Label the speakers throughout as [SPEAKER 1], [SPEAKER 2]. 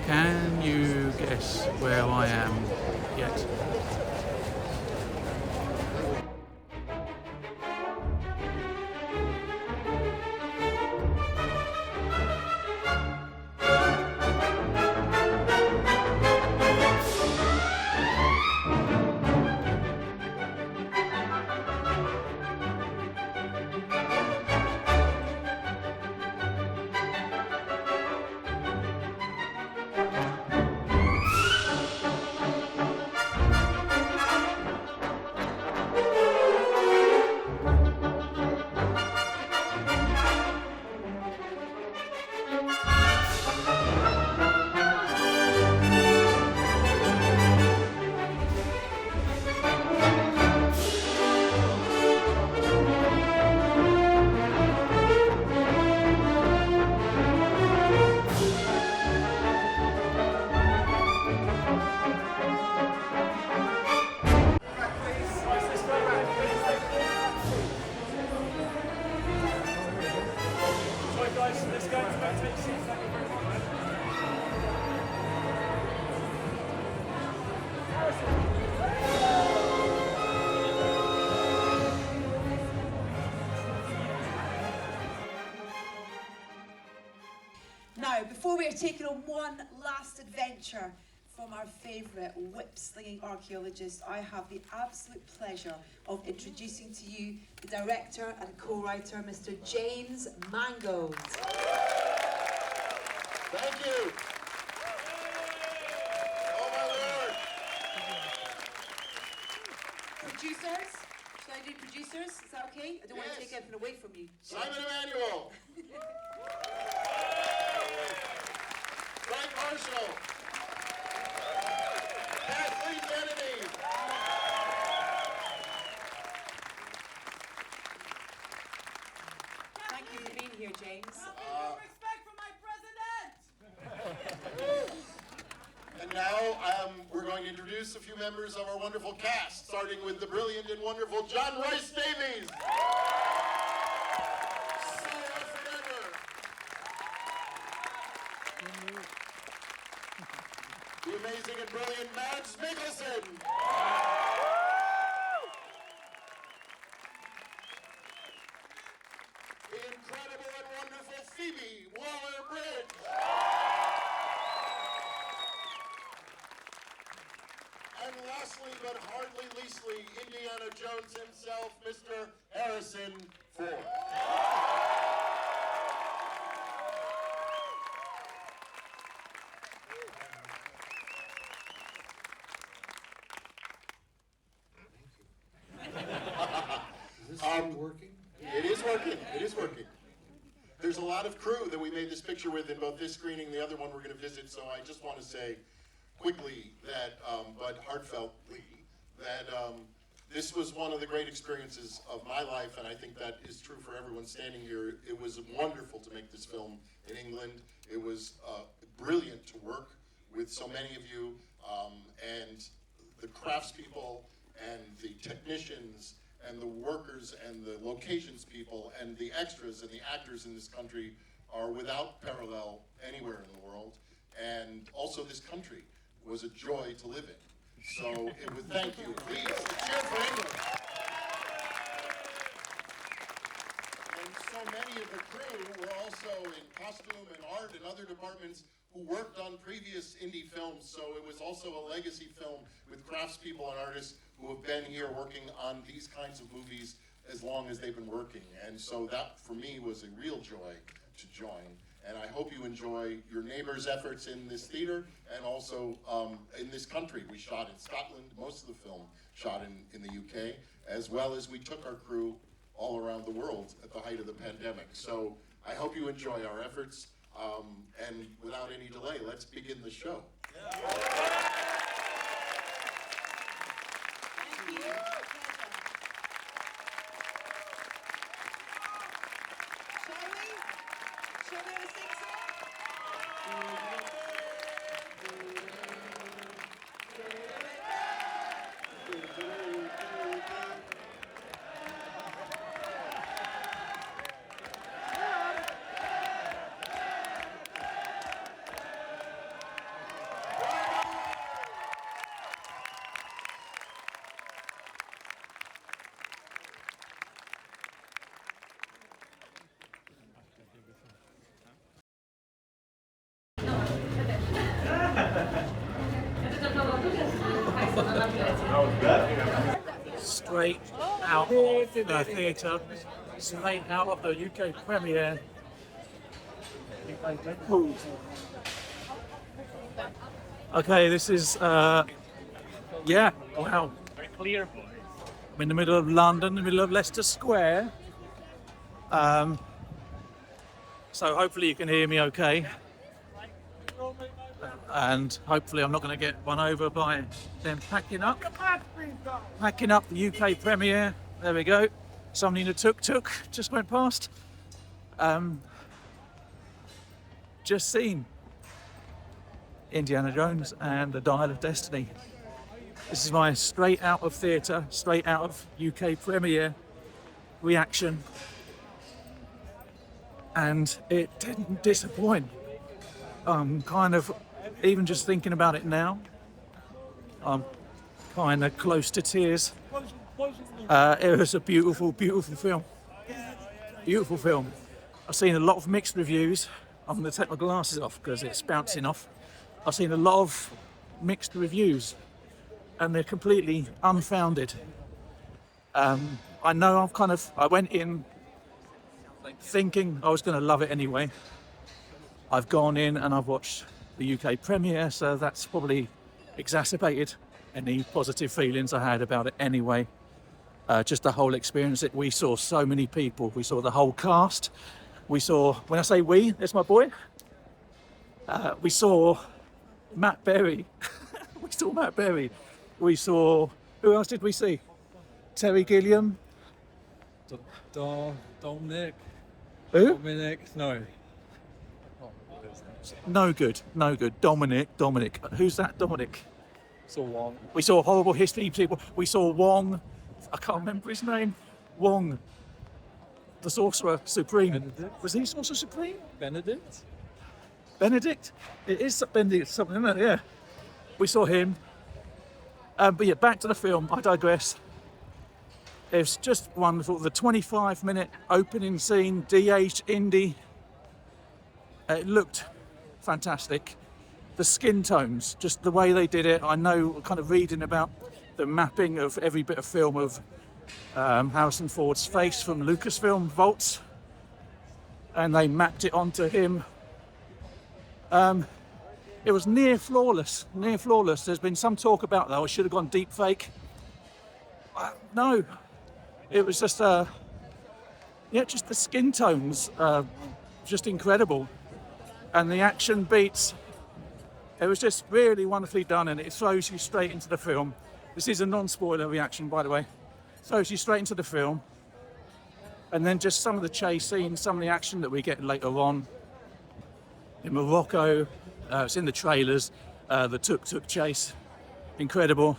[SPEAKER 1] Can you guess where I am yet?
[SPEAKER 2] Now, before we are taking on one last adventure from our favourite whip-slinging archaeologist, I have the absolute pleasure of introducing to you the director and co-writer, Mr. James Mangold.
[SPEAKER 3] Thank you. Oh my Lord.
[SPEAKER 2] Producers? Should I do producers? Is that okay? I don't want to take anything away from you.
[SPEAKER 3] Simon Emanuel. Frank Marshall. Kathleen Kennedy.
[SPEAKER 2] Thank you for being here, James.
[SPEAKER 4] Respect for my president!
[SPEAKER 3] And now we're going to introduce a few members of our wonderful cast, starting with the brilliant and wonderful John Royce Davies. Sarah Forever. The amazing and brilliant Mads Mikkelsen. The incredible and wonderful Phoebe Waller-Bridge. And lastly, but hardly leastly, Indiana Jones himself, Mr. Harrison Ford.
[SPEAKER 5] Is this thing working?
[SPEAKER 3] It is working. It is working. There's a lot of crew that we made this picture with in both this screening and the other one we're going to visit, so I just want to say quickly that, but heartfeltly, that this was one of the great experiences of my life, and I think that is true for everyone standing here. It was wonderful to make this film in England. It was brilliant to work with so many of you, and the craftspeople and the technicians and the workers and the locations people and the extras and the actors in this country are without parallel anywhere in the world. And also this country was a joy to live in. So it was, thank you. Please, cheer for England. And so many of the crew were also in costume and art and other departments who worked on previous indie films. So it was also a legacy film with craftspeople and artists who have been here working on these kinds of movies as long as they've been working. And so that, for me, was a real joy to join. And I hope you enjoy your neighbors' efforts in this theater and also in this country. We shot in Scotland, most of the film shot in the UK, as well as we took our crew all around the world at the height of the pandemic. So I hope you enjoy our efforts. And without any delay, let's begin the show.
[SPEAKER 2] Thank you. Shall we? Shall we have a sing song?
[SPEAKER 1] Straight out of the theatre, straight out of the UK premiere. Okay, this is, yeah, wow. I'm in the middle of London, in the middle of Leicester Square. So hopefully you can hear me okay. And hopefully I'm not going to get run over by them packing up the UK premiere. There we go. Somebody in a tuk-tuk just went past. Just seen Indiana Jones and the Dial of Destiny. This is my straight out of theatre, straight out of UK premiere reaction. And it didn't disappoint. Kind of, even just thinking about it now, I'm kind of close to tears. It was a beautiful, beautiful film. Beautiful film. I've seen a lot of mixed reviews. I'm going to take my glasses off because it's bouncing off. I've seen a lot of mixed reviews and they're completely unfounded. I know I went in thinking I was going to love it anyway. I've gone in and I've watched the UK premiere, so that's probably exacerbated any positive feelings I had about it anyway. Just the whole experience. We saw so many people. We saw the whole cast. We saw, when I say we, there's my boy. We saw Matt Berry. We saw Matt Berry. We saw, who else did we see? Terry Gilliam.
[SPEAKER 5] Dominic.
[SPEAKER 1] Who?
[SPEAKER 5] Dominic. No.
[SPEAKER 1] No good. Dominic. Who's that Dominic?
[SPEAKER 5] So long.
[SPEAKER 1] We saw Horrible History people. We saw Wong. I can't remember his name. Wong. The Sorcerer Supreme.
[SPEAKER 5] Benedict?
[SPEAKER 1] Was he Sorcerer Supreme?
[SPEAKER 5] Benedict?
[SPEAKER 1] Benedict? It is Benedict something, isn't it? Yeah. We saw him. But yeah, back to the film. I digress. It's just wonderful. The 25-minute opening scene, de-aged indie. It looked fantastic. The skin tones, just the way they did it. I know, kind of reading about the mapping of every bit of film of Harrison Ford's face from Lucasfilm vaults, and they mapped it onto him. It was near flawless. There's been some talk about that. I should have gone deep fake. No, it was just just the skin tones, just incredible. And the action beats, it was just really wonderfully done, and it throws you straight into the film. This is a non-spoiler reaction, by the way. Throws you straight into the film. And then just some of the chase scenes, some of the action that we get later on. In Morocco, it's in the trailers, the tuk-tuk chase, incredible.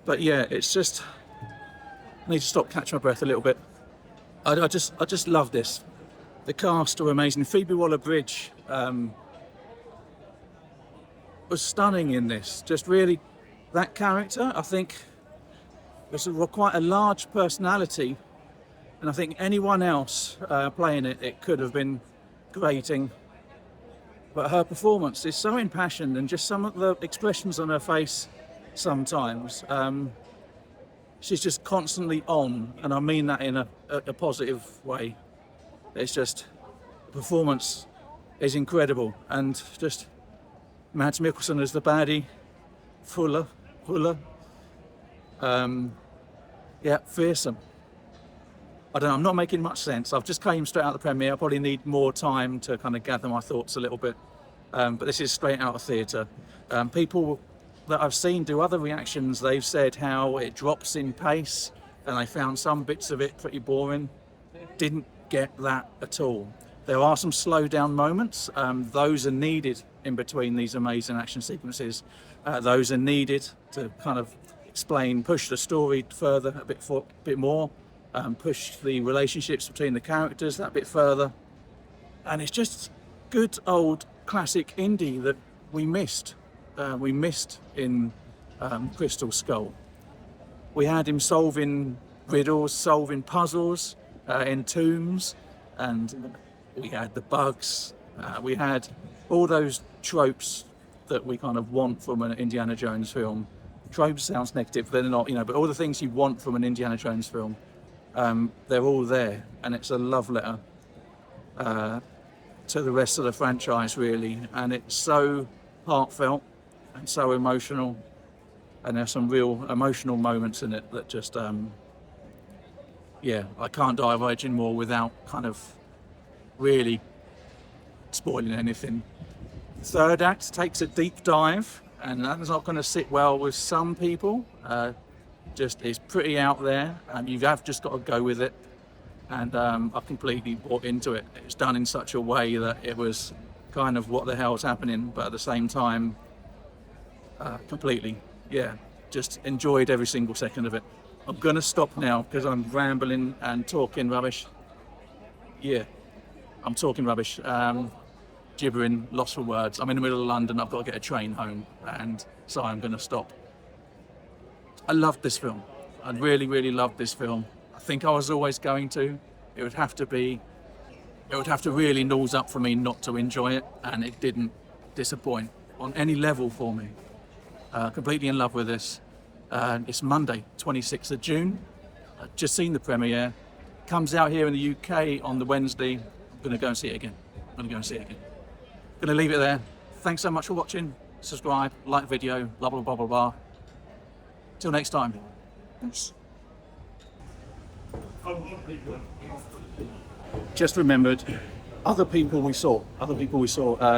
[SPEAKER 1] But yeah, it's just, I need to stop, catch my breath a little bit. I just love this. The cast are amazing. Phoebe Waller-Bridge was stunning in this. Just really, that character, I think, was quite a large personality. And I think anyone else playing it, it could have been grating. But her performance is so impassioned, and just some of the expressions on her face sometimes. She's just constantly on, and I mean that in a positive way. It's just, the performance is incredible, and just Mads Mikkelsen as the baddie, Fuller, fearsome. I don't know, I'm not making much sense. I've just came straight out of the premiere. I probably need more time to kind of gather my thoughts a little bit. But this is straight out of theatre. People that I've seen do other reactions, they've said how it drops in pace, and they found some bits of it pretty boring. Didn't get that at all. There are some slow down moments. Those are needed in between these amazing action sequences. Those are needed to kind of push the story further a bit more, push the relationships between the characters that bit further. And it's just good old classic indie that we missed. We missed in Crystal Skull. We had him solving riddles, solving puzzles in tombs, and we had the bugs. We had all those tropes that we kind of want from an Indiana Jones film tropes sounds negative, they're not, you know, but all the things you want from an Indiana Jones film, they're all there, and it's a love letter to the rest of the franchise, really. And it's so heartfelt and so emotional, and there's some real emotional moments in it that just, yeah, I can't diverge in more without kind of really spoiling anything. Third act takes a deep dive, and that's not going to sit well with some people. Just is pretty out there, and you have just got to go with it. And I completely bought into it. It's done in such a way that it was kind of what the hell's happening, but at the same time, completely, yeah, just enjoyed every single second of it. I'm going to stop now because I'm rambling and talking rubbish. Yeah, I'm talking rubbish, gibbering, lost for words. I'm in the middle of London, I've got to get a train home, and so I'm going to stop. I loved this film. I really, really loved this film. I think I was always going to. It would have to really nose up for me not to enjoy it, and it didn't disappoint on any level for me. Completely in love with this. It's Monday, 26th of June. I've just seen the premiere. Comes out here in the UK on the Wednesday. I'm going to go and see it again. Going to leave it there. Thanks so much for watching. Subscribe, like the video, blah, blah, blah, blah, blah. Till next time. Thanks. Just remembered other people we saw.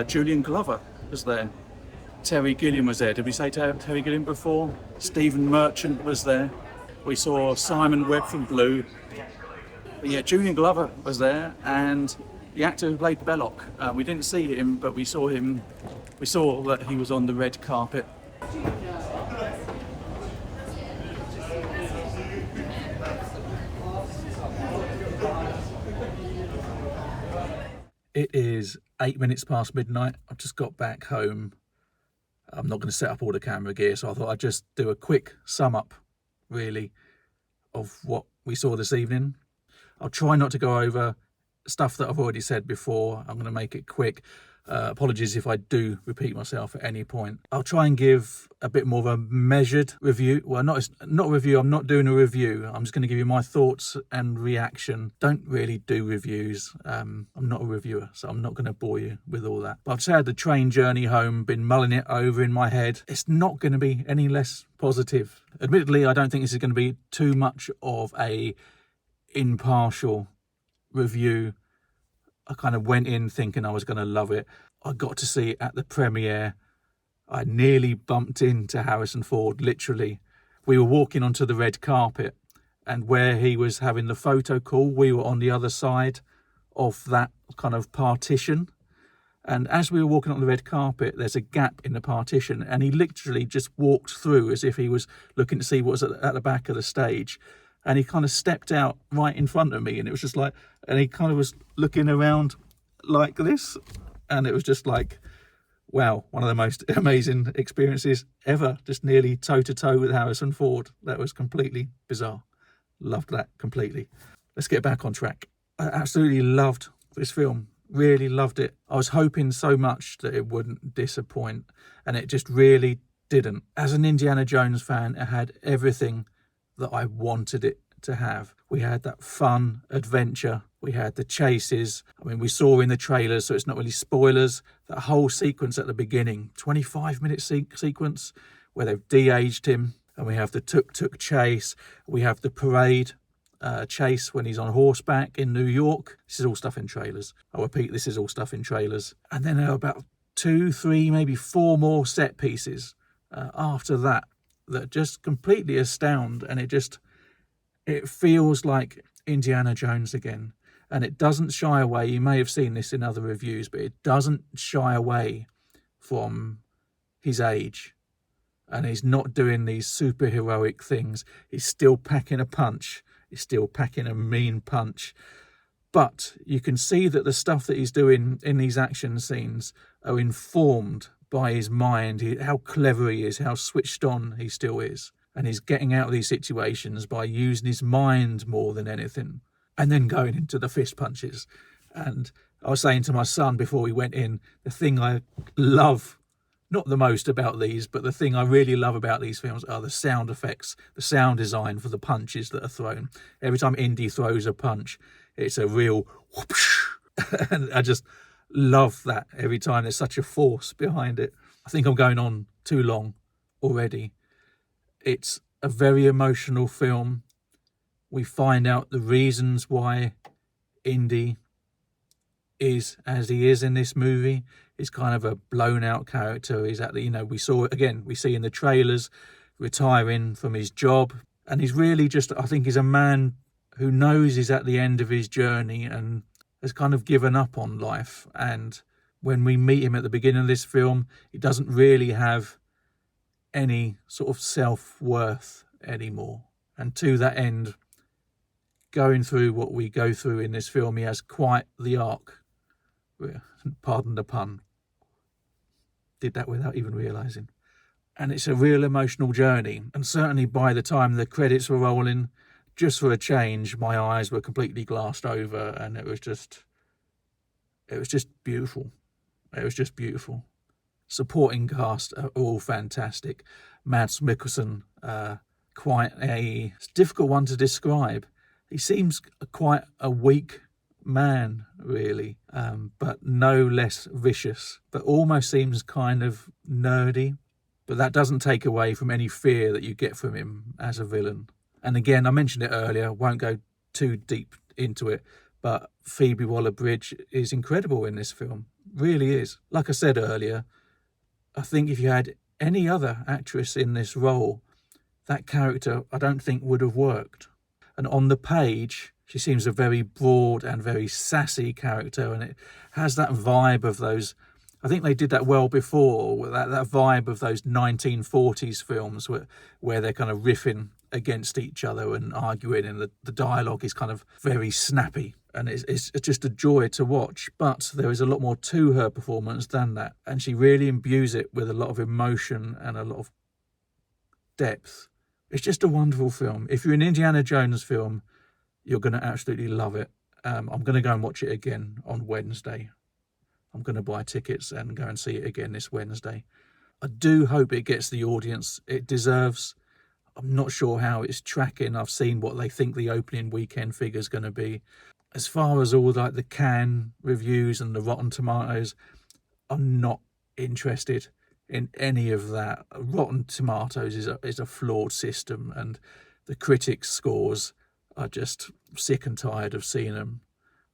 [SPEAKER 1] Julian Glover was there. Terry Gilliam was there. Did we say Terry Gilliam before? Stephen Merchant was there. We saw Simon Webb from Blue. But yeah, Julian Glover was there, and the actor who played Belloc. We didn't see him, but we saw him. We saw that he was on the red carpet. It is 8 minutes past midnight. I've just got back home. I'm not going to set up all the camera gear, so I thought I'd just do a quick sum up, really, of what we saw this evening. I'll try not to go over stuff that I've already said before. I'm going to make it quick. Apologies if I do repeat myself at any point. I'll try and give a bit more of a measured review. Well, not a review. I'm not doing a review. I'm just going to give you my thoughts and reaction. Don't really do reviews. I'm not a reviewer, so I'm not going to bore you with all that. But I've just had the train journey home, been mulling it over in my head. It's not going to be any less positive. Admittedly, I don't think this is going to be too much of a impartial review. I kind of went in thinking I was going to love it. I got to see it at the premiere. I nearly bumped into Harrison Ford, literally. We were walking onto the red carpet, and where he was having the photo call, we were on the other side of that kind of partition. And as we were walking on the red carpet, there's a gap in the partition, and he literally just walked through as if he was looking to see what was at the back of the stage. And he kind of stepped out right in front of me, and it was just like, and he kind of was looking around like this, and it was just like, wow, one of the most amazing experiences ever, just nearly toe to toe with Harrison Ford. That was completely bizarre. Loved that completely. Let's get back on track. I absolutely loved this film, really loved it. I was hoping so much that it wouldn't disappoint, and it just really didn't. As an Indiana Jones fan, it had everything that I wanted it to have. We had that fun adventure. We had the chases. I mean, we saw in the trailers, so it's not really spoilers, that whole sequence at the beginning, 25-minute sequence where they've de-aged him. And we have the tuk-tuk chase. We have the parade chase when he's on horseback in New York. This is all stuff in trailers. I repeat, this is all stuff in trailers. And then there are about 2, 3, maybe 4 more set pieces after that just completely astound, and it feels like Indiana Jones again. And it doesn't shy away. You may have seen this in other reviews, but it doesn't shy away from his age. And he's not doing these superheroic things. He's still packing a punch. He's still packing a mean punch. But you can see that the stuff that he's doing in these action scenes are informed by his mind, how clever he is, how switched on he still is. And he's getting out of these situations by using his mind more than anything. And then going into the fist punches. And I was saying to my son before we went in, the thing I love not the most about these, but the thing I really love about these films are the sound effects, the sound design for the punches that are thrown. Every time Indy throws a punch, it's a real whoosh. And I just love that every time. There's such a force behind it. I think I'm going on too long already. It's a very emotional film. We find out the reasons why Indy is as he is in this movie. He's kind of a blown out character. He's at the, you know, we saw it again, we see in the trailers, retiring from his job. And he's really just, I think he's a man who knows he's at the end of his journey and has kind of given up on life. And when we meet him at the beginning of this film, he doesn't really have any sort of self-worth anymore. And to that end, going through what we go through in this film, he has quite the arc. Pardon the pun. Did that without even realising. And it's a real emotional journey. And certainly by the time the credits were rolling, just for a change, my eyes were completely glassed over, and it was just beautiful. It was just beautiful. Supporting cast are all fantastic. Mads Mikkelsen, quite it's a difficult one to describe. He seems quite a weak man, really, but no less vicious, but almost seems kind of nerdy. But that doesn't take away from any fear that you get from him as a villain. And again, I mentioned it earlier, won't go too deep into it, but Phoebe Waller-Bridge is incredible in this film, really is. Like I said earlier, I think if you had any other actress in this role, that character I don't think would have worked. And on the page, she seems a very broad and very sassy character, and it has that vibe of those, I think they did that well before, that vibe of those 1940s films where they're kind of riffing against each other and arguing, and the dialogue is kind of very snappy, and it's just a joy to watch. But there is a lot more to her performance than that, and she really imbues it with a lot of emotion and a lot of depth. It's just a wonderful film. If you're an Indiana Jones film, you're going to absolutely love it. I'm going to go and watch it again on Wednesday. I'm going to buy tickets and go and see it again this Wednesday. I do hope it gets the audience it deserves. I'm not sure how it's tracking. I've seen what they think the opening weekend figure is going to be. As far as all like the Cannes reviews and the Rotten Tomatoes, I'm not interested in any of that. Rotten Tomatoes is a flawed system, and the critics' scores are just sick and tired of seeing them.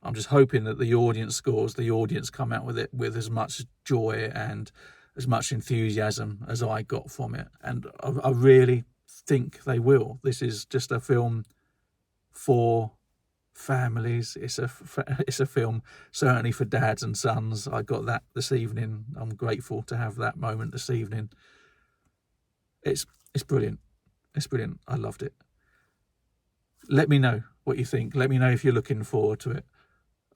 [SPEAKER 1] I'm just hoping that the audience scores, the audience come out with it with as much joy and as much enthusiasm as I got from it. And I really think they will. This is just a film for families. It's a film certainly for dads and sons. I got that this evening. I'm grateful to have that moment this evening. It's brilliant. It's brilliant. I loved it. Let me know what you think. Let me know if you're looking forward to it.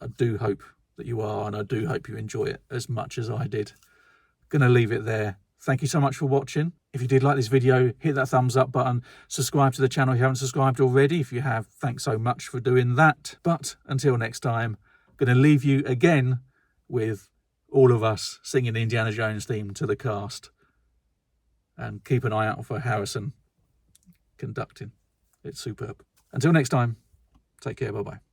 [SPEAKER 1] I do hope that you are, and I do hope you enjoy it as much as I did. Gonna leave it there. Thank you so much for watching. If you did like this video, hit that thumbs up button. Subscribe to the channel if you haven't subscribed already. If you have, thanks so much for doing that. But until next time, I'm going to leave you again with all of us singing the Indiana Jones theme to the cast. And keep an eye out for Harrison conducting. It's superb. Until next time, take care. Bye-bye.